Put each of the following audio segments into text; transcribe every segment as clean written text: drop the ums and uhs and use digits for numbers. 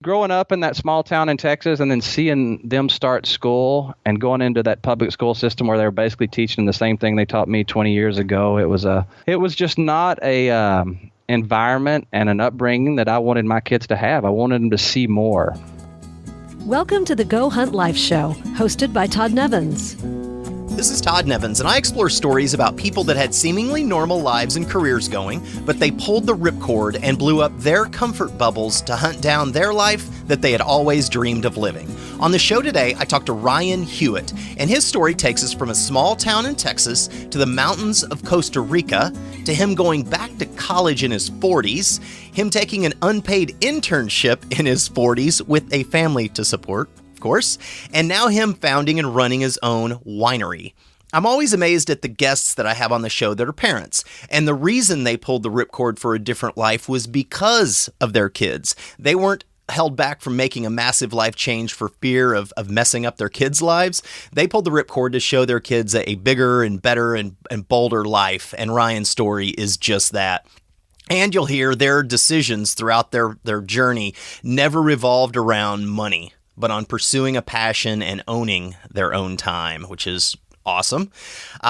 Growing up in that small town in Texas and then seeing them start school and going into that public school system where they were basically teaching the same thing they taught me 20 years ago, it was just not a environment and an upbringing that I wanted my kids to have. I wanted them to see more. Welcome to the Go Hunt Life Show, hosted by Todd Nevins. This is Todd Nevins, and I explore stories about people that had seemingly normal lives and careers going, but they pulled the ripcord and blew up their comfort bubbles to hunt down their life that they had always dreamed of living. On the show today, I talked to Ryan Huett, and his story takes us from a small town in Texas to the mountains of Costa Rica, to him going back to college in his 40s, him taking an unpaid internship in his 40s with a family to support, of course, and now him founding and running his own winery. I'm always amazed at the guests that I have on the show that are parents, and the reason they pulled the ripcord for a different life was because of their kids. They weren't held back from making a massive life change for fear of messing up their kids' lives. They pulled the ripcord to show their kids a bigger and better and bolder life, and Ryan's story is just that. And you'll hear their decisions throughout their journey never revolved around money, but on pursuing a passion and owning their own time, which is awesome.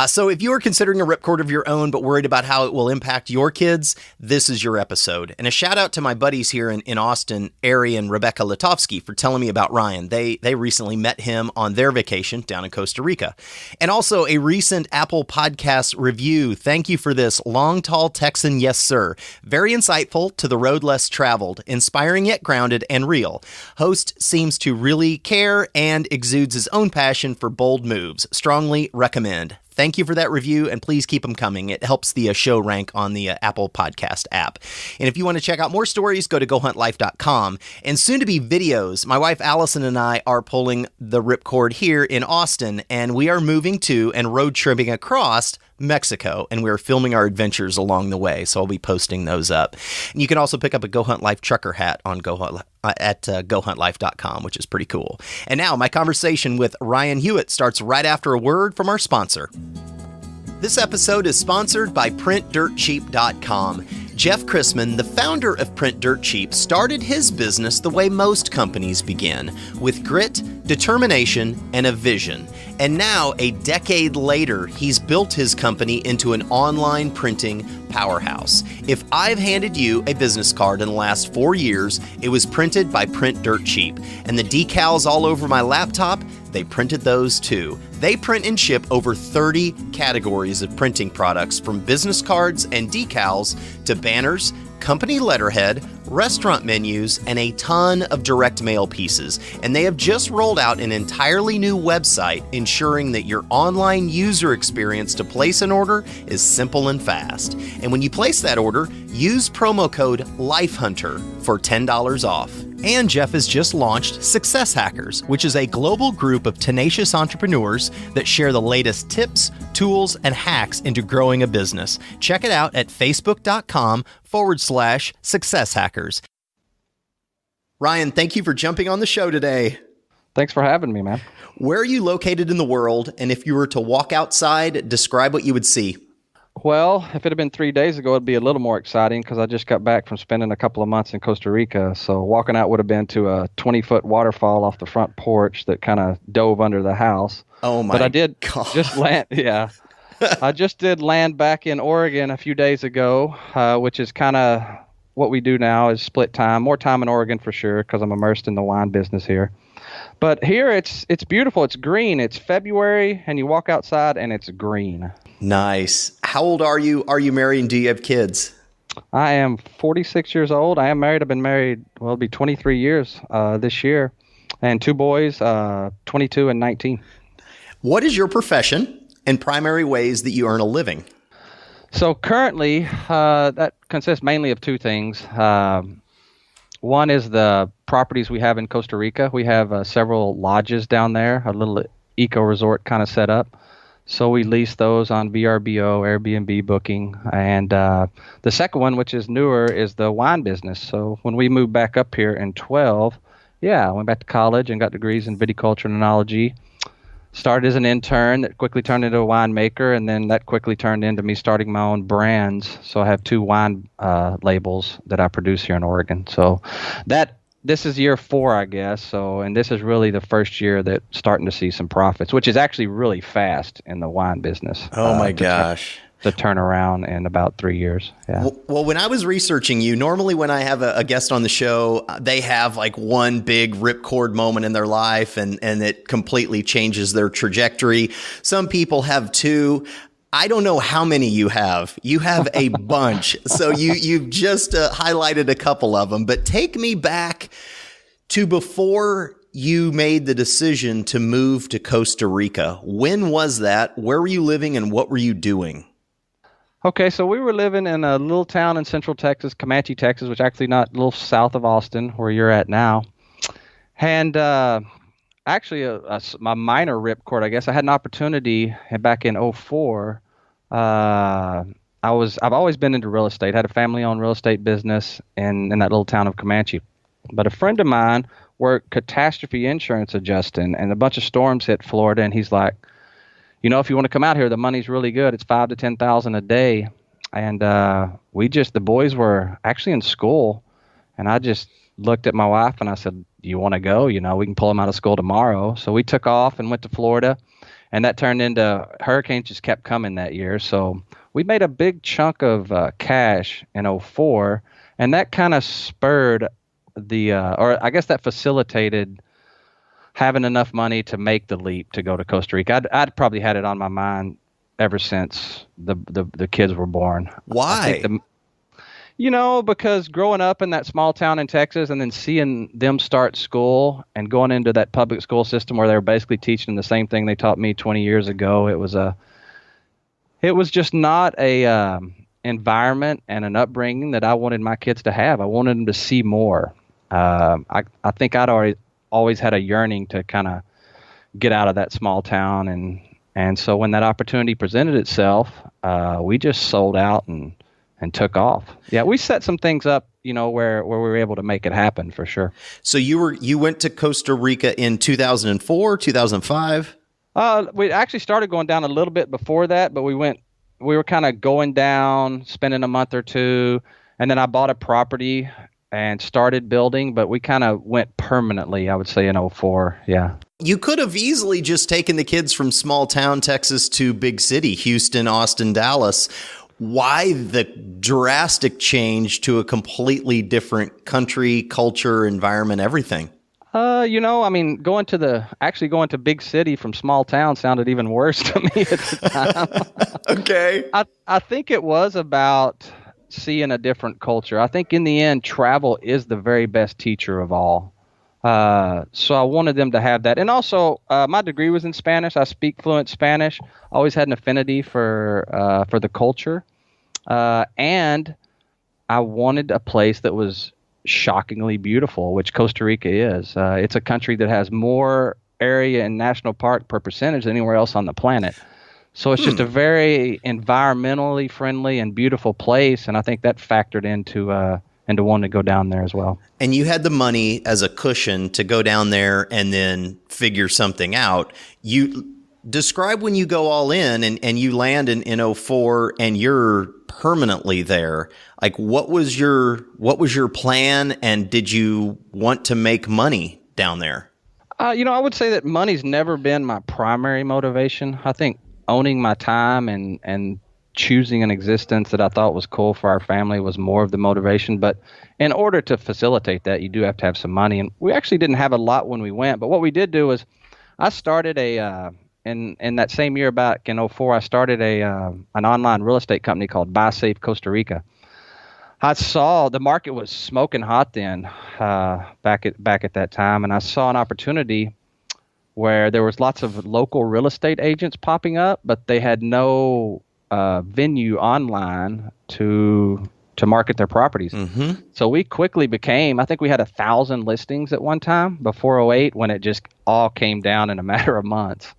So if you are considering a ripcord of your own but worried about how it will impact your kids, this is your episode. And a shout out to my buddies here in Austin, Ari and Rebecca Litovsky, for telling me about Ryan. They recently met him on their vacation down in Costa Rica. And also a recent Apple Podcast review. Thank you for this. Long, tall Texan, yes sir. Very insightful, to the road less traveled, inspiring yet grounded and real. Host seems to really care and exudes his own passion for bold moves. Strongly recommend. Thank you for that review, and please keep them coming. It helps the show rank on the Apple Podcast app. And if you want to check out more stories, go to gohuntlife.com. And soon to be videos. My wife Allison and I are pulling the ripcord here in Austin, and we are moving to and road tripping across Mexico, and we're filming our adventures along the way, so I'll be posting those up. And you can also pick up a Go Hunt Life trucker hat on gohuntlife.com, which is pretty cool. And now my conversation with Ryan Huett starts right after a word from our sponsor. This episode is sponsored by PrintDirtCheap.com. Jeff Chrisman, the founder of Print Dirt Cheap, started his business the way most companies begin, with grit, determination, and a vision. And now, a decade later, he's built his company into an online printing powerhouse. If I've handed you a business card in the last 4 years, it was printed by Print Dirt Cheap. And the decals all over my laptop, they printed those too. They print and ship over 30 categories of printing products, from business cards and decals to banners, company letterhead, restaurant menus, and a ton of direct mail pieces. And they have just rolled out an entirely new website, ensuring that your online user experience to place an order is simple and fast. And when you place that order, use promo code LifeHunter for $10 off. And Jeff has just launched Success Hackers, which is a global group of tenacious entrepreneurs that share the latest tips, tools, and hacks into growing a business. Check it out at facebook.com/Success Hackers. Ryan, thank you for jumping on the show today. Thanks for having me, man. Where are you located in the world? And if you were to walk outside, describe what you would see. Well, if it had been 3 days ago, it'd be a little more exciting because I just got back from spending a couple of months in Costa Rica. So walking out would have been to a 20-foot waterfall off the front porch that kind of dove under the house. Oh, my But I did God. just land, yeah. I just did land back in Oregon a few days ago, which is kind of what we do now is split time. More time in Oregon for sure because I'm immersed in the wine business here. But here it's beautiful. It's green. It's February, and you walk outside, and it's green. Nice. How old are you? Are you married, and do you have kids? I am 46 years old. I am married. I've been married, well, it'll be 23 years this year. And 2 boys, 22 and 19. What is your profession and primary ways that you earn a living? So currently, that consists mainly of 2 things. One is the properties we have in Costa Rica. We have several lodges down there, a little eco-resort kind of set up. So we lease those on VRBO, Airbnb booking. And the second one, which is newer, is the wine business. So when we moved back up here in 12, I went back to college and got degrees in viticulture and enology. Started as an intern that quickly turned into a winemaker, and then that quickly turned into me starting my own brands. So I have 2 wine labels that I produce here in Oregon. So that this is year 4, I guess. So, and this is really the first year that starting to see some profits, which is actually really fast in the wine business. Oh my gosh. To turn around in about 3 years. Yeah. Well, when I was researching you, normally when I have a guest on the show, they have like one big ripcord moment in their life and it completely changes their trajectory. Some people have 2. I don't know how many you have. You have a bunch. So you've just highlighted a couple of them, but take me back to before you made the decision to move to Costa Rica. When was that? Where were you living and what were you doing? Okay, so we were living in a little town in central Texas, Comanche, Texas, which actually not a little south of Austin, where you're at now. And actually, my minor ripcord, I guess, I had an opportunity back in '04. I've always been into real estate. Had a family-owned real estate business in that little town of Comanche. But a friend of mine worked catastrophe insurance adjusting, and a bunch of storms hit Florida, and he's like, if you want to come out here, the money's really good. It's $5,000 to $10,000 a day. And the boys were actually in school. And I just looked at my wife and I said, do you want to go? We can pull them out of school tomorrow. So we took off and went to Florida. And that turned into hurricanes just kept coming that year. So we made a big chunk of cash in '04. And that kind of spurred that facilitated having enough money to make the leap to go to Costa Rica. I'd probably had it on my mind ever since the kids were born. Why? Because growing up in that small town in Texas and then seeing them start school and going into that public school system where they were basically teaching the same thing they taught me 20 years ago, it was just not a environment and an upbringing that I wanted my kids to have. I wanted them to see more. I think I'd always had a yearning to kind of get out of that small town. And so when that opportunity presented itself, we just sold out and took off. Yeah, we set some things up, where we were able to make it happen for sure. So you went to Costa Rica in 2004, 2005? We actually started going down a little bit before that, but we were kind of going down, spending a month or two, and then I bought a property and started building, but we kind of went permanently, I would say, in '04. Yeah. You could have easily just taken the kids from small town Texas to big city, Houston, Austin, Dallas. Why the drastic change to a completely different country, culture, environment, everything? Going to big city from small town sounded even worse to me at the time. Okay. I think it was about seeing a different culture. I think in the end, travel is the very best teacher of all. So I wanted them to have that. And also, my degree was in Spanish. I speak fluent Spanish. Always had an affinity for the culture. And I wanted a place that was shockingly beautiful, which Costa Rica is. It's a country that has more area and national park per percentage than anywhere else on the planet. So it's just a very environmentally friendly and beautiful place, and I think that factored into wanting to go down there as well. And you had the money as a cushion to go down there and then figure something out. You describe when you go all in and you land in '04 and you're permanently there. Like, what was your plan, and did you want to make money down there? I would say that money's never been my primary motivation. I think owning my time and choosing an existence that I thought was cool for our family was more of the motivation. But in order to facilitate that, you do have to have some money. And we actually didn't have a lot when we went. But what we did do was I started in that same year back in '04, I started an online real estate company called Buy Safe Costa Rica. I saw the market was smoking hot then back at that time. And I saw an opportunity where there was lots of local real estate agents popping up, but they had no venue online to market their properties. Mm-hmm. So we quickly became, I think we had 1,000 listings at one time before '08, when it just all came down in a matter of months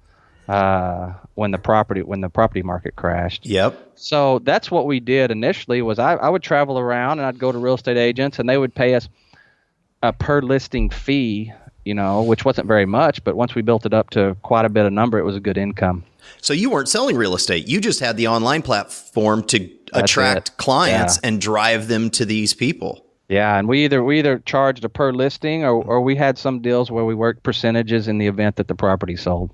when the property market crashed. Yep. So that's what we did initially. Was I would travel around and I'd go to real estate agents and they would pay us a per listing fee, which wasn't very much, but once we built it up to quite a bit of number, it was a good income. So you weren't selling real estate. You just had the online platform to attract clients and drive them to these people. Yeah, and we either charged a per listing or we had some deals where we worked percentages in the event that the property sold.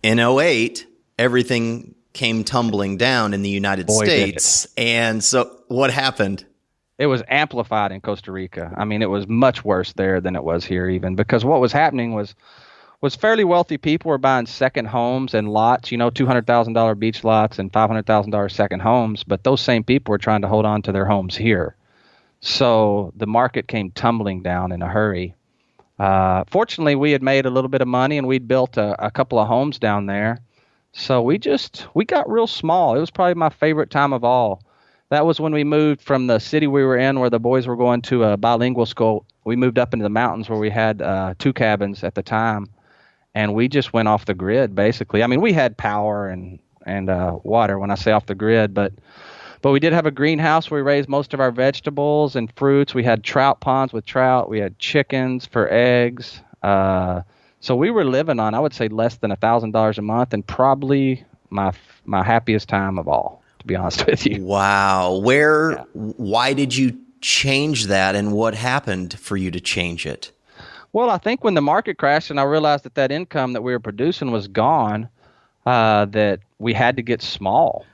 In '08, everything came tumbling down in the United Boy, did it. States. And so what happened? It was amplified in Costa Rica. I mean, it was much worse there than it was here even, because what was happening was fairly wealthy people were buying second homes and lots, $200,000 beach lots and $500,000 second homes, but those same people were trying to hold on to their homes here. So the market came tumbling down in a hurry. Fortunately, we had made a little bit of money and we'd built a couple of homes down there. So we got real small. It was probably my favorite time of all. That was when we moved from the city we were in where the boys were going to a bilingual school. We moved up into the mountains where we had 2 cabins at the time. And we just went off the grid, basically. I mean, we had power and water when I say off the grid, but we did have a greenhouse where we raised most of our vegetables and fruits. We had trout ponds with trout. We had chickens for eggs. So we were living on, I would say, less than $1,000 a month, and probably my happiest time of all, to be honest with you. Wow. Why did you change that, and what happened for you to change it? Well, I think when the market crashed and I realized that income that we were producing was gone, that we had to get small.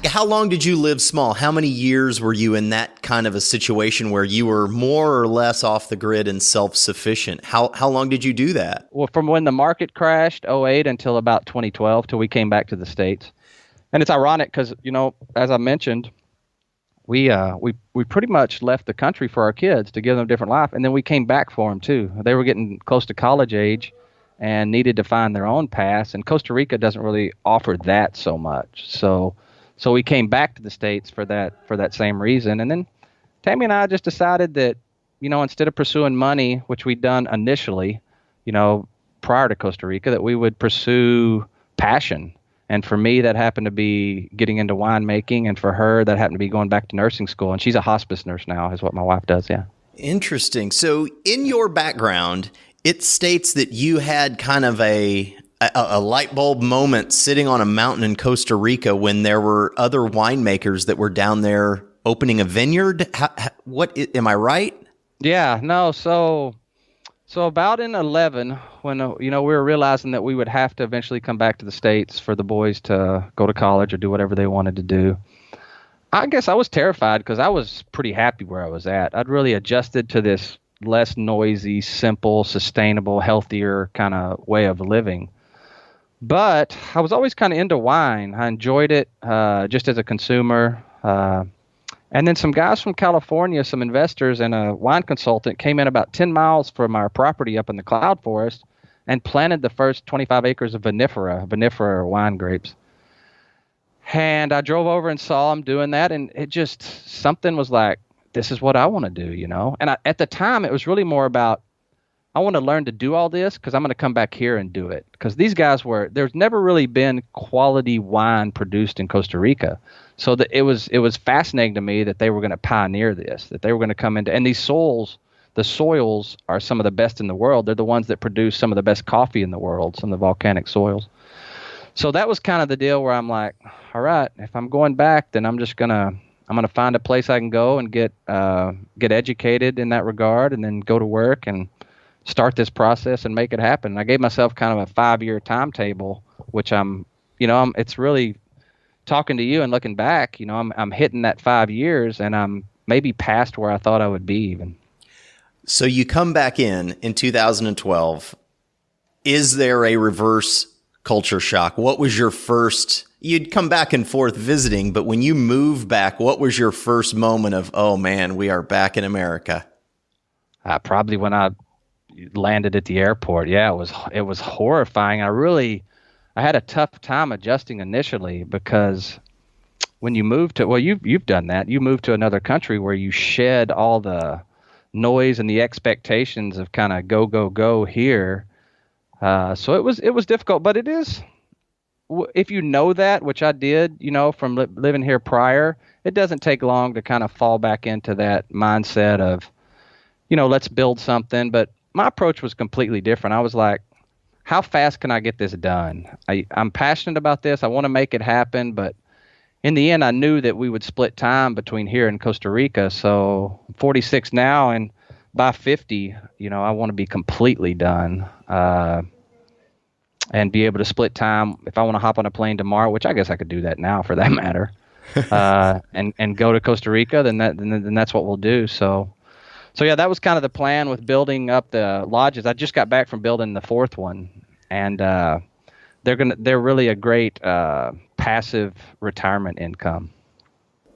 How long did you live small? How many years were you in that kind of a situation where you were more or less off the grid and self-sufficient? How long did you do that? Well, from when the market crashed, '08, until about 2012, till we came back to the States. And it's ironic because, as I mentioned, we pretty much left the country for our kids to give them a different life. And then we came back for them, too. They were getting close to college age and needed to find their own path. And Costa Rica doesn't really offer that so much. So we came back to the States for that same reason. And then Tammy and I just decided that, instead of pursuing money, which we'd done initially, prior to Costa Rica, that we would pursue passion. And for me, that happened to be getting into winemaking. And for her, that happened to be going back to nursing school. And she's a hospice nurse now, is what my wife does, yeah. Interesting. So in your background, it states that you had kind of a light bulb moment sitting on a mountain in Costa Rica when there were other winemakers that were down there opening a vineyard. What am I right? Yeah, no. So about in 11, when we were realizing that we would have to eventually come back to the States for the boys to go to college or do whatever they wanted to do. I guess I was terrified because I was pretty happy where I was at. I'd really adjusted to this less noisy, simple, sustainable, healthier kind of way of living. But I was always kind of into wine. I enjoyed it just as a consumer. And then some guys from California, some investors and a wine consultant came in about 10 miles from our property up in the cloud forest and planted the first 25 acres of vinifera wine grapes. And I drove over and saw them doing that, and it just, something was like, this is what I want to do, And at the time, it was really more about, I want to learn to do all this because I'm going to come back here and do it. Because these guys there's never really been quality wine produced in Costa Rica. So that it was fascinating to me that they were going to pioneer this, that they were going to come into, and these the soils are some of the best in the world. They're the ones that produce some of the best coffee in the world, some of the volcanic soils. So that was kind of the deal where I'm like, all right, if I'm going back, then I'm going to find a place I can go and get educated in that regard, and then go to work and start this process and make it happen. And I gave myself kind of a 5-year timetable, which it's really, talking to you and looking back, I'm hitting that 5 years, and I'm maybe past where I thought I would be even. So you come back in 2012. Is there a reverse culture shock? What was your first, you'd come back and forth visiting, but when you moved back, what was your first moment of, oh man, we are back in America? Probably when I landed at the airport. Yeah, it was horrifying. I had a tough time adjusting initially because when you move to, you've done that. You move to another country where you shed all the noise and the expectations of kind of go here. So it was difficult, but it is, if you know that, which I did, from living here prior, it doesn't take long to kind of fall back into that mindset of, let's build something. But my approach was completely different. I was like, how fast can I get this done? I'm passionate about this. I want to make it happen, but in the end, I knew that we would split time between here and Costa Rica. So I'm 46 now, and by 50, I want to be completely done and be able to split time. If I want to hop on a plane tomorrow, which I guess I could do that now for that matter, and go to Costa Rica, then that's what we'll do. So yeah, that was kind of the plan with building up the lodges. I just got back from building the fourth one, and they're really a great passive retirement income.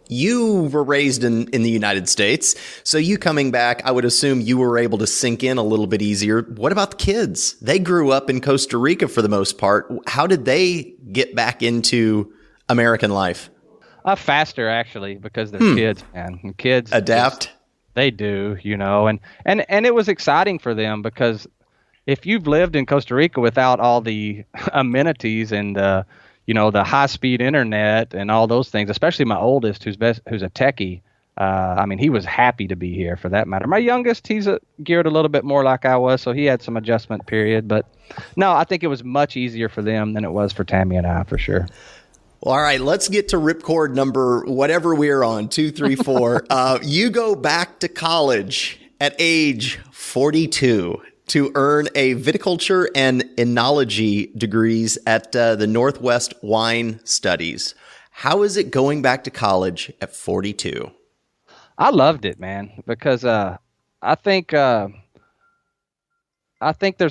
You were raised in the United States, so you coming back, I would assume you were able to sink in a little bit easier. What about the kids? They grew up in Costa Rica for the most part. How did they get back into American life? Faster, actually, because they're kids, man. And kids adapt. They do, and it was exciting for them because if you've lived in Costa Rica without all the amenities and the high-speed internet and all those things, especially my oldest, who's a techie, he was happy to be here for that matter. My youngest, he's geared a little bit more like I was, so he had some adjustment period. But no, I think it was much easier for them than it was for Tammy and I, for sure. Well, all right, let's get to ripcord number whatever we're on, 2, 3, 4. You go back to college at age 42. To earn a viticulture and enology degrees at the Northwest Wine Studies. How is it going back to college at 42? I loved it, man, because I think there's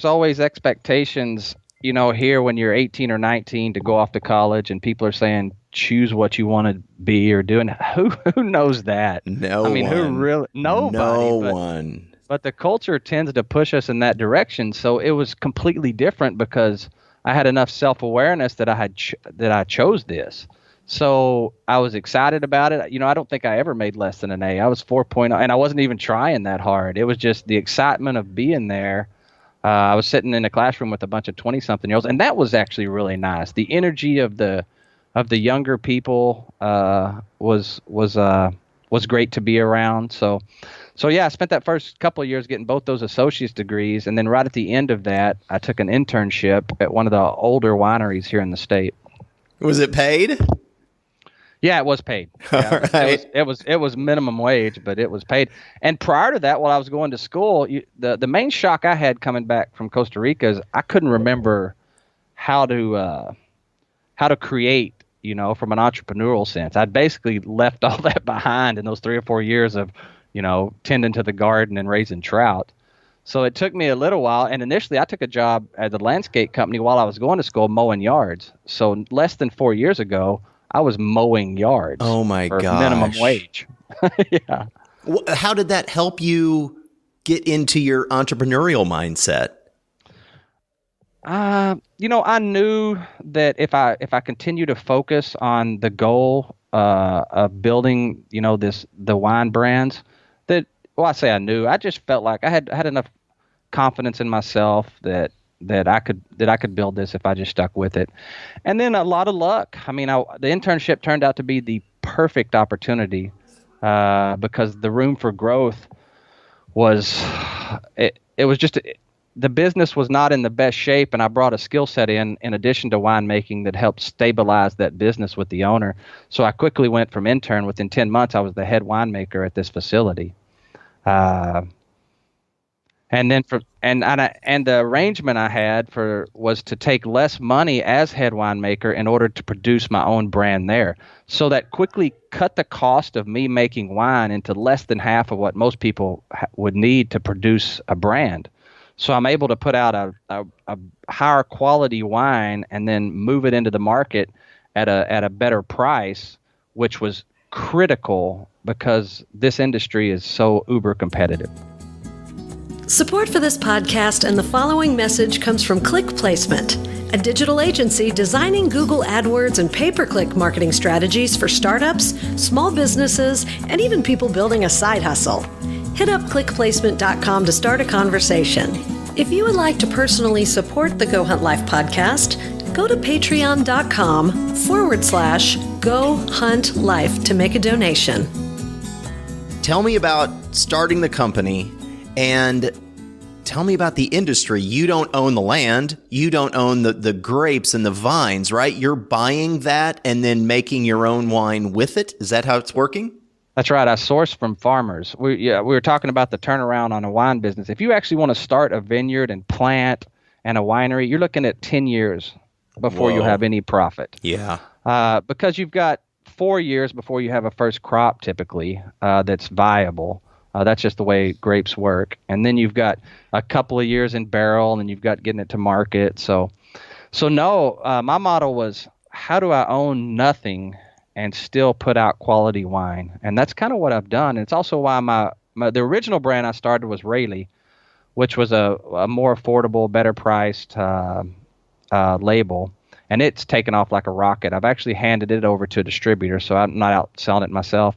always expectations, here when you're 18 or 19 to go off to college, and people are saying choose what you want to be or do. And who knows that? Nobody. No one. But the culture tends to push us in that direction. So it was completely different because I had enough self-awareness that I chose this. So I was excited about it. I don't think I ever made less than an A. I was 4.0, and I wasn't even trying that hard. It was just the excitement of being there. I was sitting in a classroom with a bunch of 20-something-year-olds, and that was actually really nice. The energy of the younger people was great to be around. So yeah, I spent that first couple of years getting both those associate's degrees, and then right at the end of that, I took an internship at one of the older wineries here in the state. Was it paid? Yeah, it was paid. Yeah, right. It was minimum wage, but it was paid. And prior to that, while I was going to school, the main shock I had coming back from Costa Rica is I couldn't remember how to create, from an entrepreneurial sense. I'd basically left all that behind in those 3 or 4 years of tending to the garden and raising trout. So it took me a little while. And initially I took a job at the landscape company while I was going to school mowing yards. So less than 4 years ago, I was mowing yards. Oh my gosh. Minimum wage. Yeah. How did that help you get into your entrepreneurial mindset? I knew that if I continue to focus on the goal of building, the wine brands, I say I knew. I just felt like I had enough confidence in myself that I could build this if I just stuck with it. And then a lot of luck. The internship turned out to be the perfect opportunity because the room for growth was the business was not in the best shape, and I brought a skill set in addition to winemaking that helped stabilize that business with the owner. So I quickly went from intern. Within 10 months, I was the head winemaker at this facility. And the arrangement I had was to take less money as head winemaker in order to produce my own brand there. So that quickly cut the cost of me making wine into less than half of what most people would need to produce a brand. So I'm able to put out a higher quality wine and then move it into the market at a better price, which was critical because this industry is so uber competitive. Support for this podcast and the following message comes from Click Placement, a digital agency designing Google AdWords and pay-per-click marketing strategies for startups, small businesses, and even people building a side hustle. Hit up clickplacement.com to start a conversation. If you would like to personally support the Go Hunt Life podcast, go to patreon.com/Go Hunt Life to make a donation. Tell me about starting the company and tell me about the industry. You don't own the land. You don't own the grapes and the vines, right? You're buying that and then making your own wine with it. Is that how it's working? That's right. I source from farmers. We were talking about the turnaround on a wine business. If you actually want to start a vineyard and plant and a winery, you're looking at 10 years before you have any profit. Yeah. Because you've got 4 years before you have a first crop typically that's viable. That's just the way grapes work. And then you've got a couple of years in barrel, and then you've got getting it to market. So no, my model was, how do I own nothing and still put out quality wine? And that's kind of what I've done. And it's also why the original brand I started was Rayleigh, which was a more affordable, better priced label. And it's taken off like a rocket. I've actually handed it over to a distributor, so I'm not out selling it myself.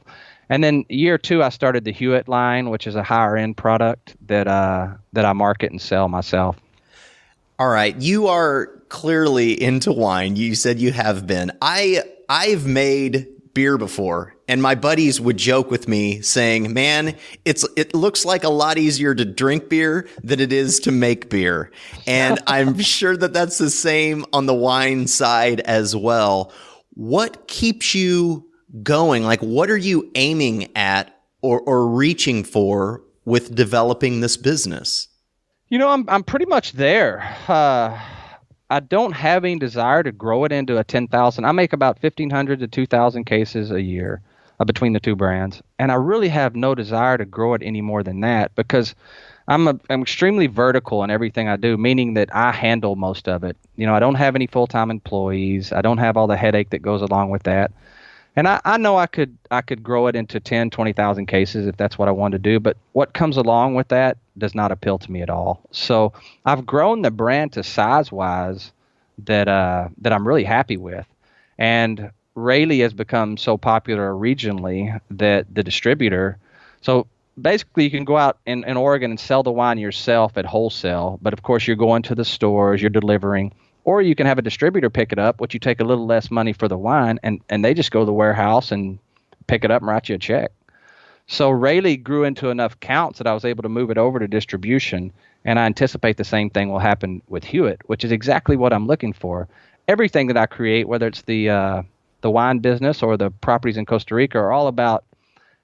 And then year 2, I started the Huett line, which is a higher end product that I market and sell myself. All right. You are clearly into wine. You said you have been. I've made beer before, and my buddies would joke with me saying, man, it looks like a lot easier to drink beer than it is to make beer. And I'm sure that that's the same on the wine side as well. What keeps you going? Like, what are you aiming at or reaching for with developing this business? You know, I'm pretty much there. I don't have any desire to grow it into a 10,000. I make about 1,500 to 2,000 cases a year between the two brands. And I really have no desire to grow it any more than that, because I'm extremely vertical in everything I do, meaning that I handle most of it. You know, I don't have any full-time employees. I don't have all the headache that goes along with that. And I know I could grow it into 10, 20,000 cases if that's what I want to do, but what comes along with that does not appeal to me at all. So I've grown the brand to size-wise that I'm really happy with. And Rayleigh has become so popular regionally that the distributor, so basically you can go out in Oregon and sell the wine yourself at wholesale, but of course you're going to the stores, you're delivering. Or you can have a distributor pick it up, which you take a little less money for the wine, and they just go to the warehouse and pick it up and write you a check. So Rayleigh grew into enough counts that I was able to move it over to distribution, and I anticipate the same thing will happen with Huett, which is exactly what I'm looking for. Everything that I create, whether it's the wine business or the properties in Costa Rica, are all about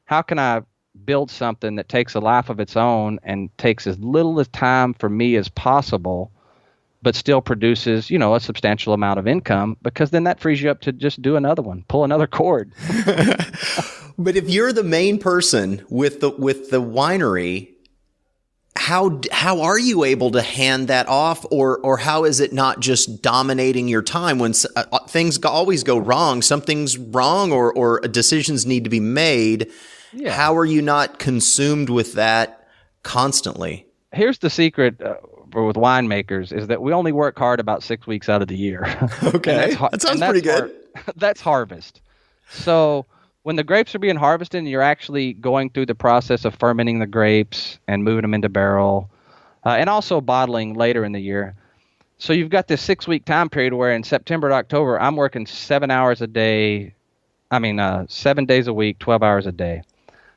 how can I build something that takes a life of its own and takes as little time for me as possible, but still produces, you know, a substantial amount of income, because then that frees you up to just do another one, pull another cord. But if you're the main person with the winery, how are you able to hand that off, or how is it not just dominating your time when things always go wrong? Something's wrong, or decisions need to be made. Yeah. How are you not consumed with that constantly? Here's the secret. With winemakers is that we only work hard about 6 weeks out of the year. Okay. That sounds pretty good. That's harvest. So when the grapes are being harvested and you're actually going through the process of fermenting the grapes and moving them into barrel, and also bottling later in the year. So you've got this 6-week time period where in September to October, I'm working 7 hours a day. 7 days a week, 12 hours a day.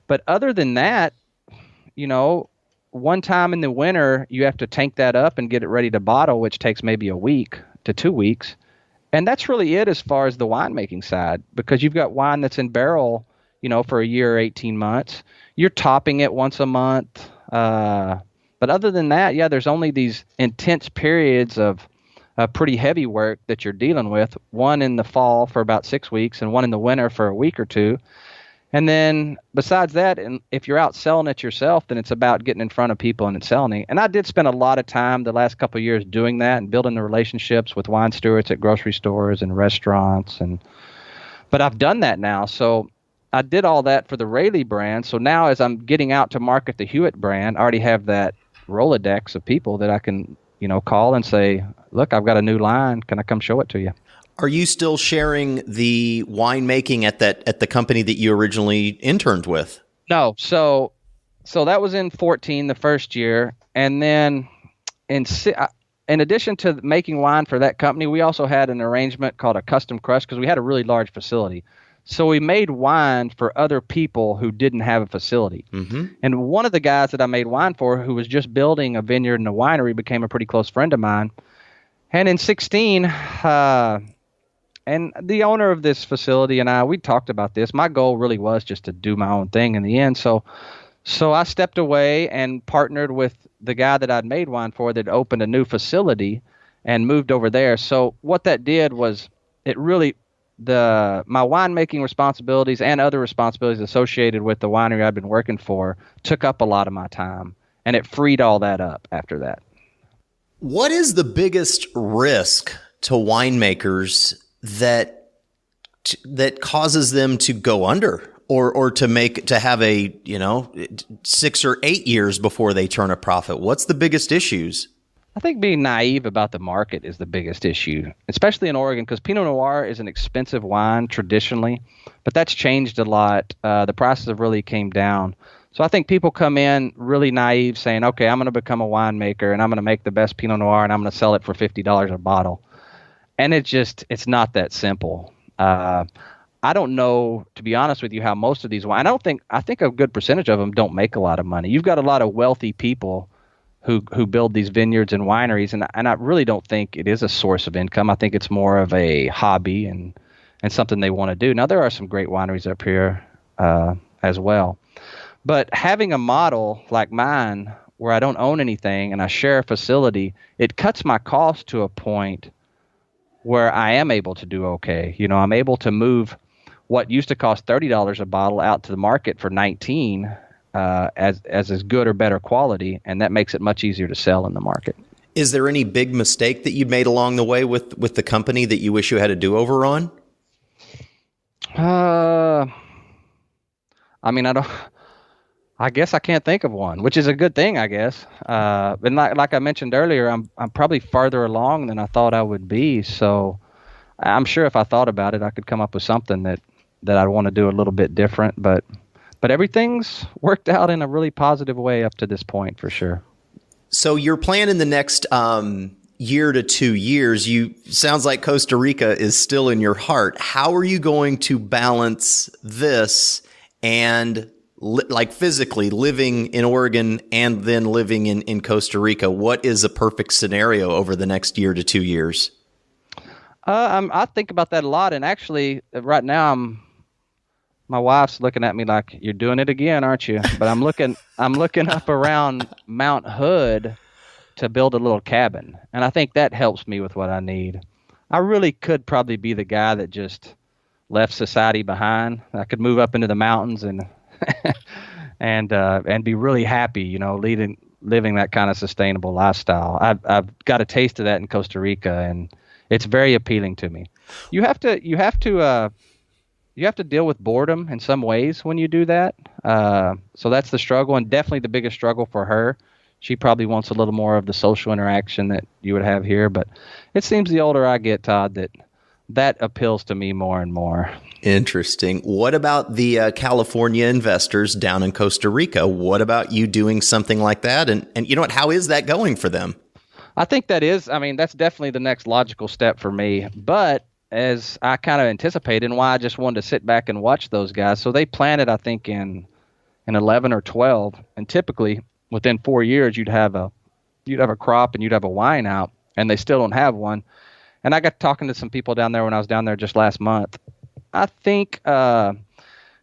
But other than that, you know, one time in the winter, you have to tank that up and get it ready to bottle, which takes maybe a week to 2 weeks. And that's really it as far as the winemaking side, because you've got wine that's in barrel, you know, for a year or 18 months. You're topping it once a month. But other than that, yeah, there's only these intense periods of pretty heavy work that you're dealing with, one in the fall for about 6 weeks and one in the winter for a week or two. And then besides that, and if you're out selling it yourself, then it's about getting in front of people and selling it. And I did spend a lot of time the last couple of years doing that and building the relationships with wine stewards at grocery stores and restaurants. But I've done that now. So I did all that for the Rayleigh brand. So now as I'm getting out to market the Huett brand, I already have that Rolodex of people that I can, you know, call and say, look, I've got a new line. Can I come show it to you? Are you still sharing the winemaking at the company that you originally interned with? No. So that was in 2014, the first year. And then in addition to making wine for that company, we also had an arrangement called a custom crush, because we had a really large facility. So we made wine for other people who didn't have a facility. And one of the guys that I made wine for, who was just building a vineyard and a winery, became a pretty close friend of mine. And in 16, and the owner of this facility and we talked about this. My goal really was just to do my own thing in the end. So I stepped away and partnered with the guy that I'd made wine for that opened a new facility and moved over there. So what that did was it really my winemaking responsibilities and other responsibilities associated with the winery I'd been working for took up a lot of my time, and it freed all that up after that. What is the biggest risk to winemakers that causes them to go under or to have a, 6 or 8 years before they turn a profit? What's the biggest issues? I think being naive about the market is the biggest issue, especially in Oregon, because Pinot Noir is an expensive wine traditionally, but that's changed a lot. The prices have really came down. So I think people come in really naive saying, okay, I'm going to become a winemaker and I'm going to make the best Pinot Noir and I'm going to sell it for $50 a bottle. And it's not that simple. I don't know, to be honest with you, how most of these wines, I think a good percentage of them don't make a lot of money. You've got a lot of wealthy people who build these vineyards and wineries, and I really don't think it is a source of income. I think it's more of a hobby and something they want to do. Now, there are some great wineries up here as well. But having a model like mine where I don't own anything and I share a facility, it cuts my cost to a point where I am able to do okay. I'm able to move what used to cost $30 a bottle out to the market for $19 as good or better quality, and that makes it much easier to sell in the market. Is there any big mistake that you made along the way with the company that you wish you had a do-over on? I guess I can't think of one, which is a good thing, I guess. But like I mentioned earlier, I'm probably farther along than I thought I would be. So I'm sure if I thought about it, I could come up with something that I'd want to do a little bit different. But everything's worked out in a really positive way up to this point, for sure. So your plan in the next year to 2 years, sounds like Costa Rica is still in your heart. How are you going to balance this and like physically living in Oregon and then living in Costa Rica? What is a perfect scenario over the next year to 2 years? I think about that a lot, and actually, right now my wife's looking at me like, "You're doing it again, aren't you?" But I'm looking up around Mount Hood to build a little cabin, and I think that helps me with what I need. I really could probably be the guy that just left society behind. I could move up into the mountains and and be really happy, living that kind of sustainable lifestyle. I've got a taste of that in Costa Rica, and it's very appealing to me. You have to deal with boredom in some ways when you do that. So that's the struggle, and definitely the biggest struggle for her. She probably wants a little more of the social interaction that you would have here, but it seems the older I get, Todd, that appeals to me more and more. Interesting. What about the California investors down in Costa Rica? What about you doing something like that? And you know what? How is that going for them? I think that's definitely the next logical step for me. But as I kind of anticipated, and why I just wanted to sit back and watch those guys. So they planted, I think, in 11 or 12, and typically within 4 years you'd have a crop and you'd have a wine out, and they still don't have one. And I got talking to some people down there when I was down there just last month. I think wine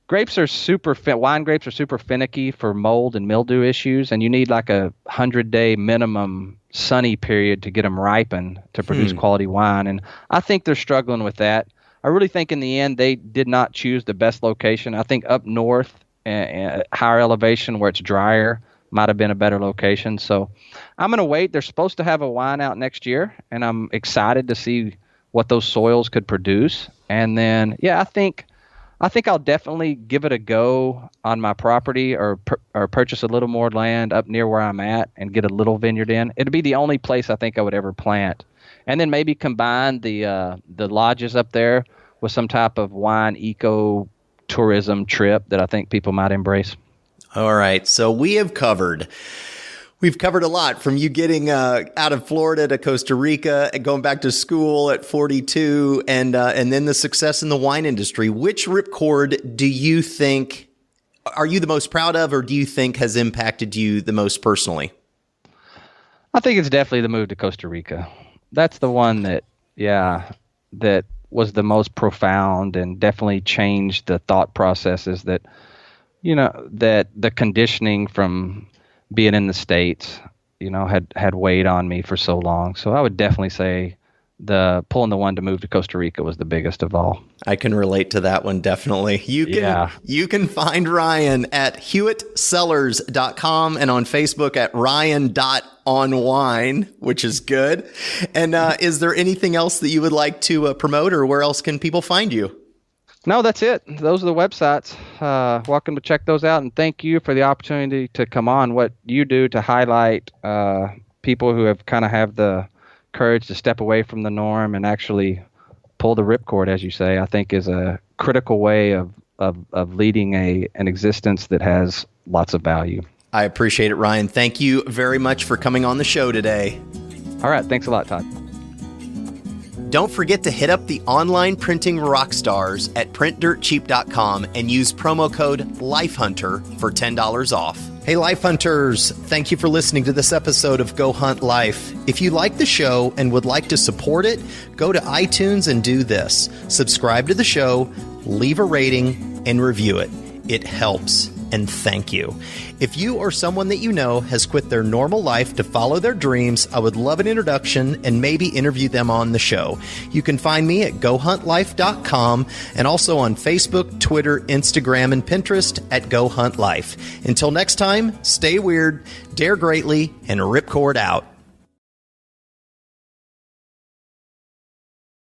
grapes are super finicky for mold and mildew issues, and you need like a 100-day minimum sunny period to get them ripened to produce quality wine. And I think they're struggling with that. I really think in the end they did not choose the best location. I think up north, higher elevation where it's drier, might have been a better location. So I'm going to wait. They're supposed to have a wine out next year, and I'm excited to see what those soils could produce. And then, I think I'll definitely give it a go on my property or purchase a little more land up near where I'm at and get a little vineyard in. It'd be the only place I think I would ever plant. And then maybe combine the lodges up there with some type of wine eco-tourism trip that I think people might embrace. All right. So we have covered We've covered a lot, from you getting out of Florida to Costa Rica and going back to school at 42 and then the success in the wine industry. Which ripcord do you think are you the most proud of, or do you think has impacted you the most personally? I think it's definitely the move to Costa Rica. That's the one that was the most profound and definitely changed the thought processes that the conditioning from being in the States, had weighed on me for so long. So I would definitely say pulling the one to move to Costa Rica was the biggest of all. I can relate to that one, definitely. You can find Ryan at HuettCellars.com and on Facebook at Ryan.onwine, which is good. And is there anything else that you would like to promote, or where else can people find you? No, that's it. Those are the websites. Welcome to check those out. And thank you for the opportunity to come on. What you do to highlight people who have the courage to step away from the norm and actually pull the ripcord, as you say, I think is a critical way of leading an existence that has lots of value. I appreciate it, Ryan. Thank you very much for coming on the show today. All right. Thanks a lot, Todd. Don't forget to hit up the online printing rock stars at printdirtcheap.com and use promo code LifeHunter for $10 off. Hey, Life Hunters, thank you for listening to this episode of Go Hunt Life. If you like the show and would like to support it, go to iTunes and do this. Subscribe to the show, leave a rating, and review it. It helps, and thank you. If you or someone that you know has quit their normal life to follow their dreams, I would love an introduction and maybe interview them on the show. You can find me at GoHuntLife.com and also on Facebook, Twitter, Instagram, and Pinterest at Go Hunt Life. Until next time, stay weird, dare greatly, and ripcord out.